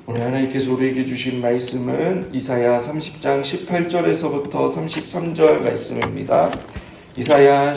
오늘 하나님께서 우리에게 주신 말씀은 이사야 30장 18절에서부터 33절 말씀입니다. 이사야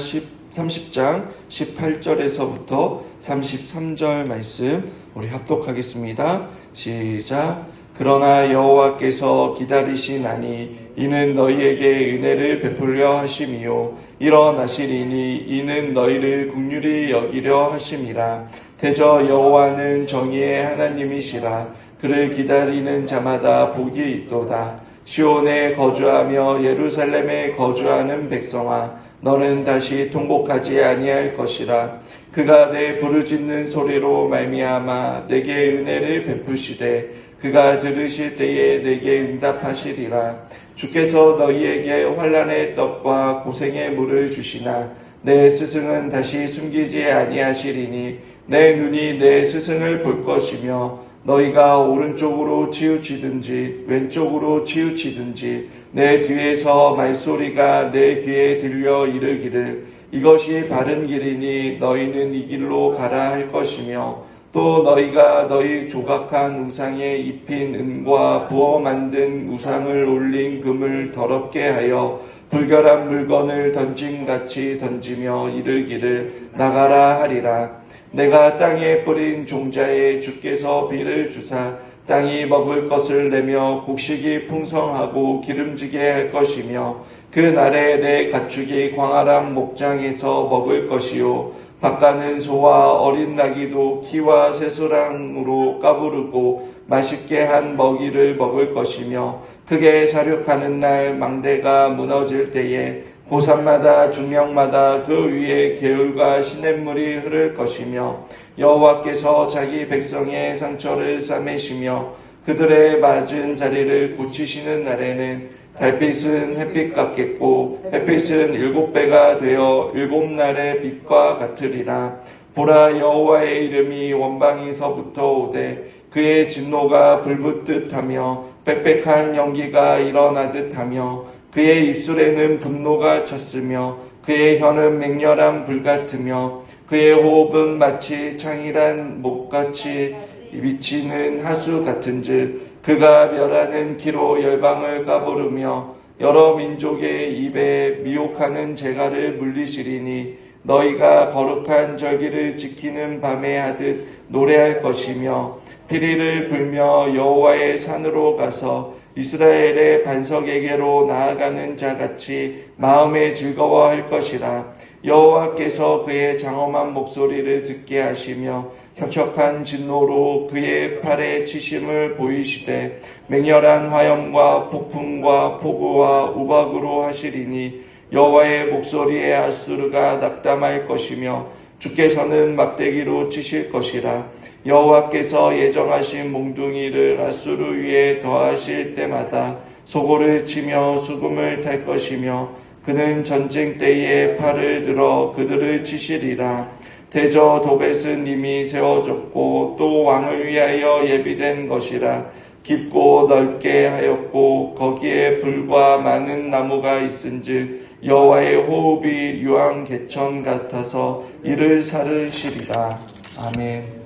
30장 18절에서부터 33절 말씀 우리 합독하겠습니다. 시작. 그러나 여호와께서 기다리시나니 이는 너희에게 은혜를 베풀려 하심이요 일어나시리니 이는 너희를 긍휼히 여기려 하심이라. 대저 여호와는 정의의 하나님이시라. 그를 기다리는 자마다 복이 있도다. 시온에 거주하며 예루살렘에 거주하는 백성아, 너는 다시 통곡하지 아니할 것이라. 그가 내 부르짖는 소리로 말미암아 내게 은혜를 베푸시되 그가 들으실 때에 내게 응답하시리라. 주께서 너희에게 환난의 떡과 고생의 물을 주시나 내 스승은 다시 숨기지 아니하시리니 내 눈이 내 스승을 볼 것이며 너희가 오른쪽으로 치우치든지 왼쪽으로 치우치든지 내 뒤에서 말소리가 내 귀에 들려 이르기를 이것이 바른 길이니 너희는 이 길로 가라 할 것이며 또 너희가 너희 조각한 우상에 입힌 은과 부어 만든 우상을 올린 금을 더럽게 하여 불결한 물건을 던짐같이 던지며 이르기를 나가라 하리라. 내가 땅에 뿌린 종자에 주께서 비를 주사 땅이 먹을 것을 내며 곡식이 풍성하고 기름지게 할 것이며 그 날에 내 가축이 광활한 목장에서 먹을 것이요 밭가는 소와 어린 나귀도 키와 새소랑으로 까부르고 맛있게 한 먹이를 먹을 것이며 크게 사륙하는 날 망대가 무너질 때에 고산마다 중명마다 그 위에 개울과 시냇물이 흐를 것이며 여호와께서 자기 백성의 상처를 싸매시며 그들의 맞은 자리를 고치시는 날에는 달빛은 햇빛 같겠고 햇빛은 7배가 되어 7날의 빛과 같으리라. 보라, 여호와의 이름이 원방에서부터 오되 그의 진노가 불붙듯 하며 빽빽한 연기가 일어나듯 하며 그의 입술에는 분노가 찼으며 그의 혀는 맹렬한 불 같으며 그의 호흡은 마치 창일한 목같이 미치는 하수 같은즉 그가 멸하는 키로 열방을 까부르며 여러 민족의 입에 미혹하는 재갈을 물리시리니 너희가 거룩한 절기를 지키는 밤에 하듯 노래할 것이며 피리를 불며 여호와의 산으로 가서 이스라엘의 반석에게로 나아가는 자같이 마음에 즐거워할 것이라. 여호와께서 그의 장엄한 목소리를 듣게 하시며 혁혁한 진노로 그의 팔에 치심을 보이시되 맹렬한 화염과 폭풍과 폭우와 우박으로 하시리니 여호와의 목소리에 앗수르가 낙담할 것이며 주께서는 막대기로 치실 것이라. 여호와께서 예정하신 몽둥이를 앗수르 위에 더하실 때마다 소고를 치며 수금을 탈 것이며 그는 전쟁 때에 팔을 들어 그들을 치시리라. 대저 도벳은 이미 세워졌고 또 왕을 위하여 예비된 것이라. 깊고 넓게 하였고 거기에 불과 많은 나무가 있은즉 여호와의 호흡이 유황 개천 같아서 이를 사르시리라. 아멘.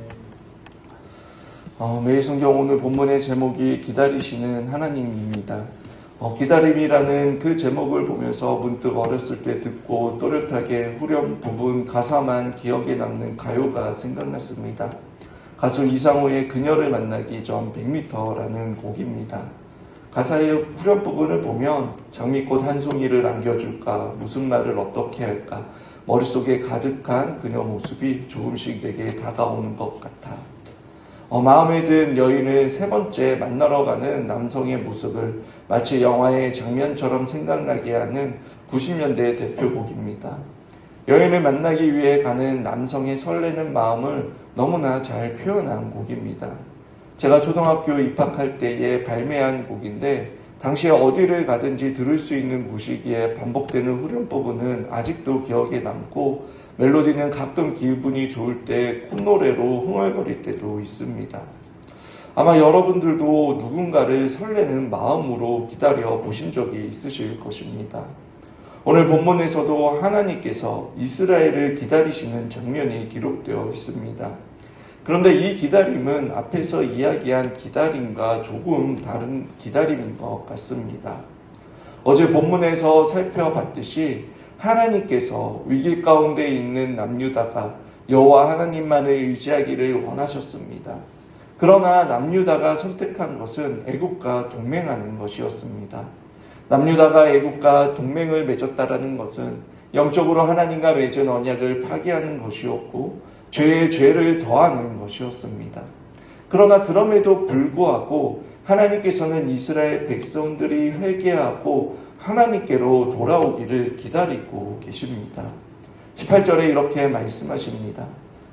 매일 성경 오늘 본문의 제목이 기다리시는 하나님입니다. 기다림이라는 그 제목을 보면서 문득 어렸을 때 듣고 또렷하게 후렴 부분 가사만 기억에 남는 가요가 생각났습니다. 가수 이상우의 그녀를 만나기 전 100m라는 곡입니다. 가사의 후렴 부분을 보면 장미꽃 한 송이를 안겨줄까, 무슨 말을 어떻게 할까, 머릿속에 가득한 그녀 모습이 조금씩 내게 다가오는 것 같아. 마음에 든 여인을 세 번째 만나러 가는 남성의 모습을 마치 영화의 장면처럼 생각나게 하는 90년대의 대표곡입니다. 여인을 만나기 위해 가는 남성의 설레는 마음을 너무나 잘 표현한 곡입니다. 제가 초등학교 입학할 때에 발매한 곡인데 당시에 어디를 가든지 들을 수 있는 곳이기에 반복되는 후렴 부분은 아직도 기억에 남고 멜로디는 가끔 기분이 좋을 때 콧노래로 흥얼거릴 때도 있습니다. 아마 여러분들도 누군가를 설레는 마음으로 기다려 보신 적이 있으실 것입니다. 오늘 본문에서도 하나님께서 이스라엘을 기다리시는 장면이 기록되어 있습니다. 그런데 이 기다림은 앞에서 이야기한 기다림과 조금 다른 기다림인 것 같습니다. 어제 본문에서 살펴봤듯이 하나님께서 위기 가운데 있는 남유다가 여호와 하나님만을 의지하기를 원하셨습니다. 그러나 남유다가 선택한 것은 애굽과 동맹하는 것이었습니다. 남유다가 애굽과 동맹을 맺었다라는 것은 영적으로 하나님과 맺은 언약을 파기하는 것이었고 죄에 죄를 더하는 것이었습니다. 그러나 그럼에도 불구하고 하나님께서는 이스라엘 백성들이 회개하고 하나님께로 돌아오기를 기다리고 계십니다. 18절에 이렇게 말씀하십니다.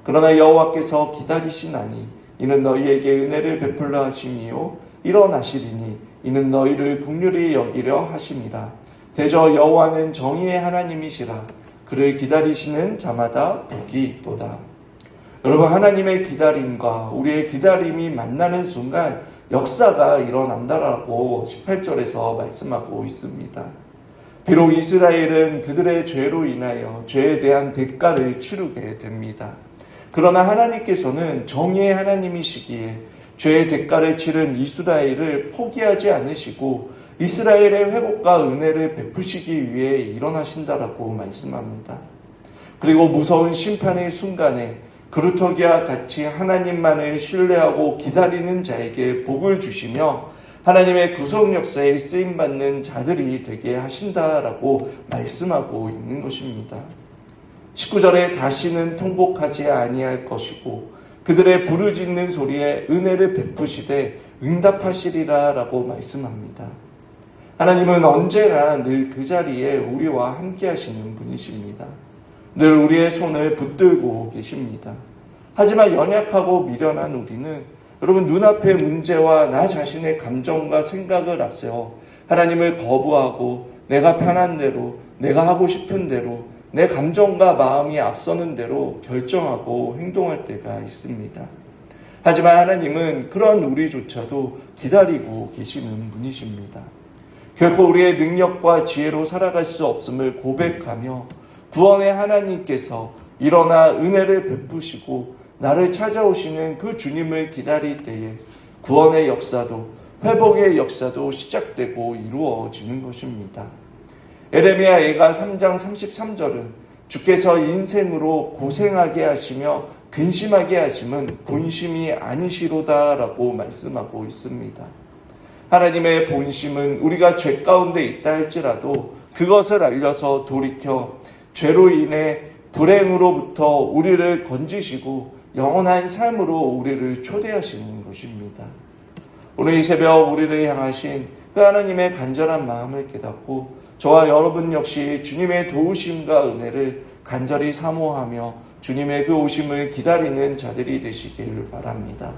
그러나 여호와께서 기다리시나니 이는 너희에게 은혜를 베풀라 하심이요 일어나시리니 이는 너희를 긍휼히 여기려 하심이라. 대저 여호와는 정의의 하나님이시라. 그를 기다리시는 자마다 복이 있도다. 여러분, 하나님의 기다림과 우리의 기다림이 만나는 순간 역사가 일어난다라고 18절에서 말씀하고 있습니다. 비록 이스라엘은 그들의 죄로 인하여 죄에 대한 대가를 치르게 됩니다. 그러나 하나님께서는 정의의 하나님이시기에 죄의 대가를 치른 이스라엘을 포기하지 않으시고 이스라엘의 회복과 은혜를 베푸시기 위해 일어나신다라고 말씀합니다. 그리고 무서운 심판의 순간에 그루터기와 같이 하나님만을 신뢰하고 기다리는 자에게 복을 주시며 하나님의 구속 역사에 쓰임받는 자들이 되게 하신다라고 말씀하고 있는 것입니다. 19절에 다시는 통곡하지 아니할 것이고 그들의 부르짖는 소리에 은혜를 베푸시되 응답하시리라 라고 말씀합니다. 하나님은 언제나 늘 그 자리에 우리와 함께 하시는 분이십니다. 늘 우리의 손을 붙들고 계십니다. 하지만 연약하고 미련한 우리는 여러분 눈앞의 문제와 나 자신의 감정과 생각을 앞세워 하나님을 거부하고 내가 편한 대로 내가 하고 싶은 대로 내 감정과 마음이 앞서는 대로 결정하고 행동할 때가 있습니다. 하지만 하나님은 그런 우리조차도 기다리고 계시는 분이십니다. 결코 우리의 능력과 지혜로 살아갈 수 없음을 고백하며 구원의 하나님께서 일어나 은혜를 베푸시고 나를 찾아오시는 그 주님을 기다릴 때에 구원의 역사도 회복의 역사도 시작되고 이루어지는 것입니다. 에레미야 예가 3장 33절은 주께서 인생으로 고생하게 하시며 근심하게 하심은 본심이 아니시로다라고 말씀하고 있습니다. 하나님의 본심은 우리가 죄 가운데 있다 할지라도 그것을 알려서 돌이켜 죄로 인해 불행으로부터 우리를 건지시고 영원한 삶으로 우리를 초대하시는 것입니다. 오늘 이 새벽 우리를 향하신 그 하나님의 간절한 마음을 깨닫고 저와 여러분 역시 주님의 도우심과 은혜를 간절히 사모하며 주님의 그 오심을 기다리는 자들이 되시길 바랍니다.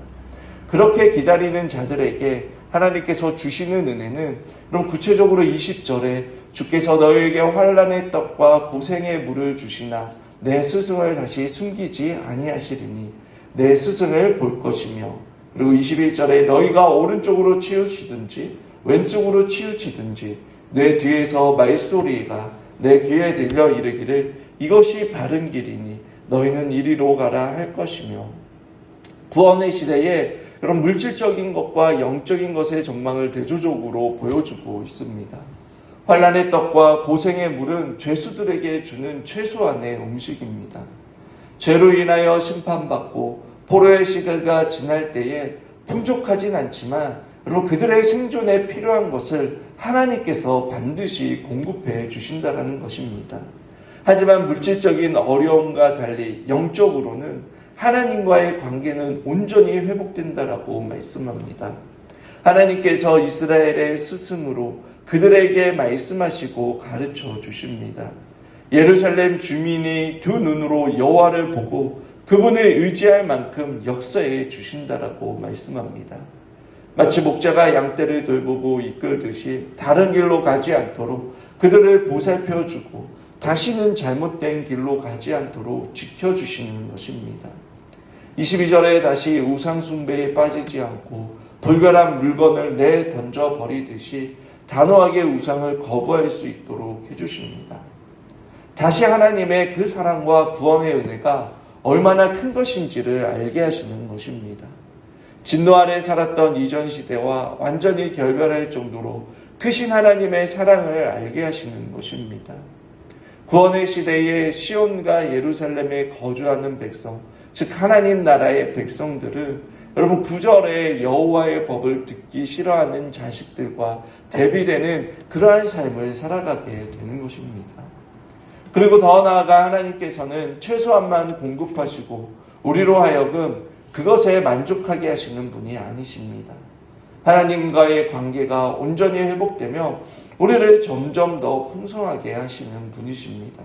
그렇게 기다리는 자들에게 하나님께서 주시는 은혜는 그럼 구체적으로 20절에 주께서 너희에게 환난의 떡과 고생의 물을 주시나 내 스승을 다시 숨기지 아니하시리니 내 스승을 볼 것이며, 그리고 21절에 너희가 오른쪽으로 치우치든지 왼쪽으로 치우치든지 내 뒤에서 말소리가 내 귀에 들려 이르기를 이것이 바른 길이니 너희는 이리로 가라 할 것이며, 구원의 시대에 그런 물질적인 것과 영적인 것의 전망을 대조적으로 보여주고 있습니다. 환난의 떡과 고생의 물은 죄수들에게 주는 최소한의 음식입니다. 죄로 인하여 심판받고 포로의 시대가 지날 때에 풍족하진 않지만 그리고 그들의 생존에 필요한 것을 하나님께서 반드시 공급해 주신다는 것입니다. 하지만 물질적인 어려움과 달리 영적으로는 하나님과의 관계는 온전히 회복된다라고 말씀합니다. 하나님께서 이스라엘의 스승으로 그들에게 말씀하시고 가르쳐 주십니다. 예루살렘 주민이 두 눈으로 여호와를 보고 그분을 의지할 만큼 역사해 주신다라고 말씀합니다. 마치 목자가 양떼를 돌보고 이끌듯이 다른 길로 가지 않도록 그들을 보살펴주고 다시는 잘못된 길로 가지 않도록 지켜주시는 것입니다. 22절에 다시 우상 숭배에 빠지지 않고 불결한 물건을 내던져 버리듯이 단호하게 우상을 거부할 수 있도록 해주십니다. 다시 하나님의 그 사랑과 구원의 은혜가 얼마나 큰 것인지를 알게 하시는 것입니다. 진노 아래 살았던 이전 시대와 완전히 결별할 정도로 크신 하나님의 사랑을 알게 하시는 것입니다. 구원의 시대에 시온과 예루살렘에 거주하는 백성, 즉 하나님 나라의 백성들은 여러분 9절에 여호와의 법을 듣기 싫어하는 자식들과 대비되는 그러한 삶을 살아가게 되는 것입니다. 그리고 더 나아가 하나님께서는 최소한만 공급하시고 우리로 하여금 그것에 만족하게 하시는 분이 아니십니다. 하나님과의 관계가 온전히 회복되며 우리를 점점 더 풍성하게 하시는 분이십니다.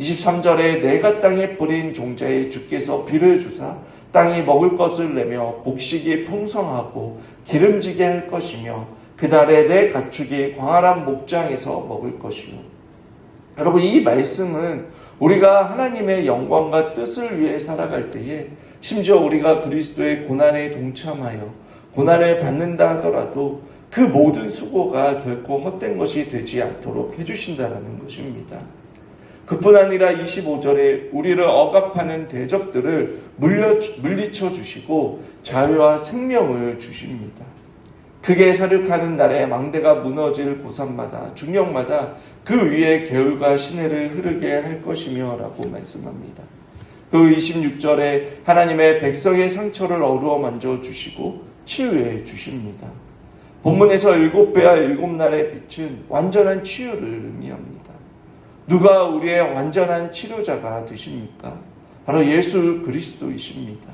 23절에 내가 땅에 뿌린 종자에 주께서 비를 주사 땅이 먹을 것을 내며 곡식이 풍성하고 기름지게 할 것이며 그날에 내 가축이 광활한 목장에서 먹을 것이요. 여러분, 이 말씀은 우리가 하나님의 영광과 뜻을 위해 살아갈 때에 심지어 우리가 그리스도의 고난에 동참하여 고난을 받는다 하더라도 그 모든 수고가 결코 헛된 것이 되지 않도록 해주신다는 것입니다. 그뿐 아니라 25절에 우리를 억압하는 대적들을 물리쳐 주시고 자유와 생명을 주십니다. 크게 사륙하는 날에 망대가 무너질 고산마다 중력마다 그 위에 개울과 시내를 흐르게 할 것이며 라고 말씀합니다. 그 26절에 하나님의 백성의 상처를 어루어 만져 주시고 치유해 주십니다. 본문에서 7배와 7날의 빛은 완전한 치유를 의미합니다. 누가 우리의 완전한 치료자가 되십니까? 바로 예수 그리스도이십니다.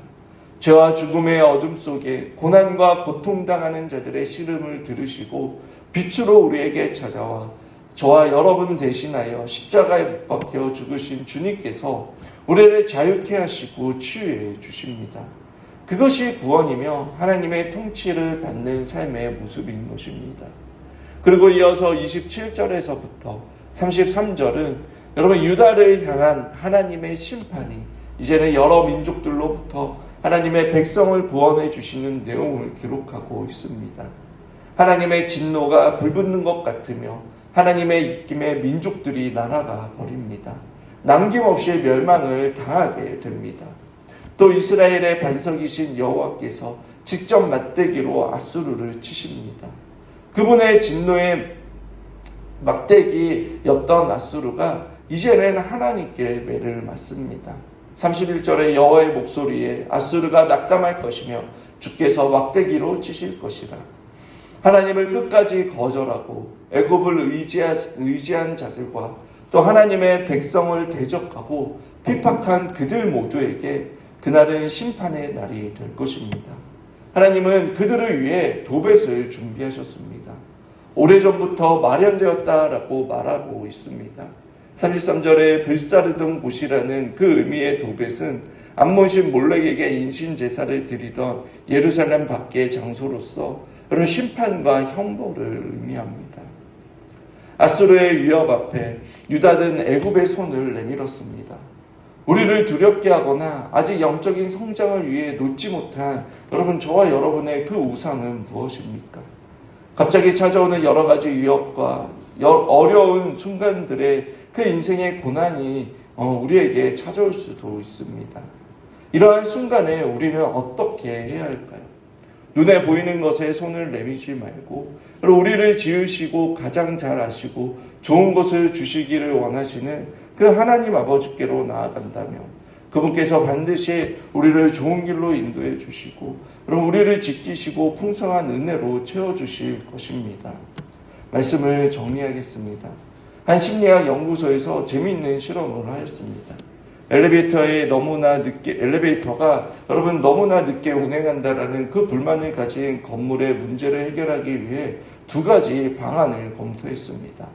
죄와 죽음의 어둠 속에 고난과 고통당하는 자들의 시름을 들으시고 빛으로 우리에게 찾아와 저와 여러분 대신하여 십자가에 못 박혀 죽으신 주님께서 우리를 자유케 하시고 치유해 주십니다. 그것이 구원이며 하나님의 통치를 받는 삶의 모습인 것입니다. 그리고 이어서 27절에서부터 33절은 여러분 유다를 향한 하나님의 심판이 이제는 여러 민족들로부터 하나님의 백성을 구원해 주시는 내용을 기록하고 있습니다. 하나님의 진노가 불붙는 것 같으며 하나님의 입김에 민족들이 날아가 버립니다. 남김없이 멸망을 당하게 됩니다. 또 이스라엘의 반석이신 여호와께서 직접 맞대기로 아수르를 치십니다. 그분의 진노의 막대기였던 아수르가 이제는 하나님께 매를 맞습니다. 31절에 여호와의 목소리에 아수르가 낙담할 것이며 주께서 막대기로 치실 것이라. 하나님을 끝까지 거절하고 애굽을 의지한 자들과 또 하나님의 백성을 대적하고 핍박한 그들 모두에게 그날은 심판의 날이 될 것입니다. 하나님은 그들을 위해 도벳을 준비하셨습니다. 오래전부터 마련되었다라고 말하고 있습니다. 33절에 불사르던 곳이라는 그 의미의 도벳은 암몬신 몰렉에게 인신제사를 드리던 예루살렘 밖의 장소로서 그런 심판과 형벌을 의미합니다. 아수르의 위협 앞에 유다는 애굽의 손을 내밀었습니다. 우리를 두렵게 하거나 아직 영적인 성장을 위해 놓지 못한 여러분, 저와 여러분의 그 우상은 무엇입니까? 갑자기 찾아오는 여러 가지 위협과 어려운 순간들의 그 인생의 고난이 우리에게 찾아올 수도 있습니다. 이러한 순간에 우리는 어떻게 해야 할까요? 눈에 보이는 것에 손을 내미지 말고 우리를 지으시고 가장 잘 아시고 좋은 것을 주시기를 원하시는 그 하나님 아버지께로 나아간다면 그분께서 반드시 우리를 좋은 길로 인도해 주시고 그럼 우리를 지키시고 풍성한 은혜로 채워주실 것입니다. 말씀을 정리하겠습니다. 한 심리학 연구소에서 재미있는 실험을 하였습니다. 엘리베이터가 여러분 너무나 늦게 운행한다라는 그 불만을 가진 건물의 문제를 해결하기 위해 두 가지 방안을 검토했습니다.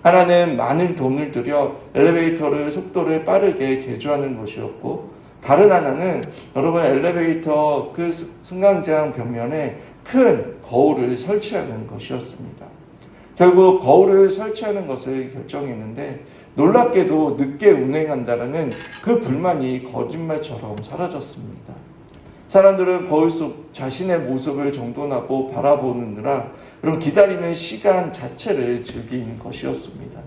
하나는 많은 돈을 들여 엘리베이터를 속도를 빠르게 개조하는 것이었고, 다른 하나는 여러분 엘리베이터 그 승강장 벽면에 큰 거울을 설치하는 것이었습니다. 결국 거울을 설치하는 것을 결정했는데 놀랍게도 늦게 운행한다라는 그 불만이 거짓말처럼 사라졌습니다. 사람들은 거울 속 자신의 모습을 정돈하고 바라보느라 그럼 기다리는 시간 자체를 즐긴 것이었습니다.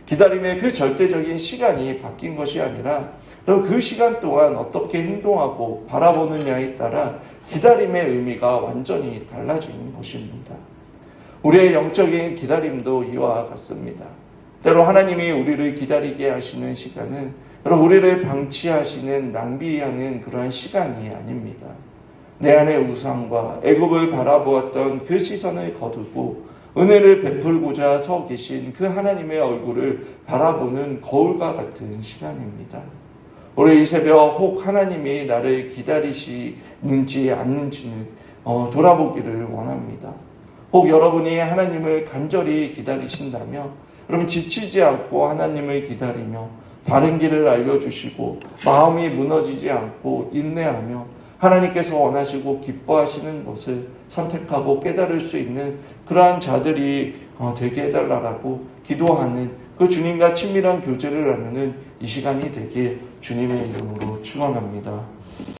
기다림의 그 절대적인 시간이 바뀐 것이 아니라 그 시간 동안 어떻게 행동하고 바라보느냐에 따라 기다림의 의미가 완전히 달라지는 것입니다. 우리의 영적인 기다림도 이와 같습니다. 때로 하나님이 우리를 기다리게 하시는 시간은 우리를 방치하시는 낭비하는 그러한 시간이 아닙니다. 내 안의 우상과 애굽을 바라보았던 그 시선을 거두고 은혜를 베풀고자 서 계신 그 하나님의 얼굴을 바라보는 거울과 같은 시간입니다. 우리 이 새벽 혹 하나님이 나를 기다리시는지 않는지는 돌아보기를 원합니다. 혹 여러분이 하나님을 간절히 기다리신다면 여러분 지치지 않고 하나님을 기다리며 바른 길을 알려주시고 마음이 무너지지 않고 인내하며 하나님께서 원하시고 기뻐하시는 것을 선택하고 깨달을 수 있는 그러한 자들이 되게 해달라고 기도하는 그 주님과 친밀한 교제를 나누는 이 시간이 되길 주님의 이름으로 축원합니다.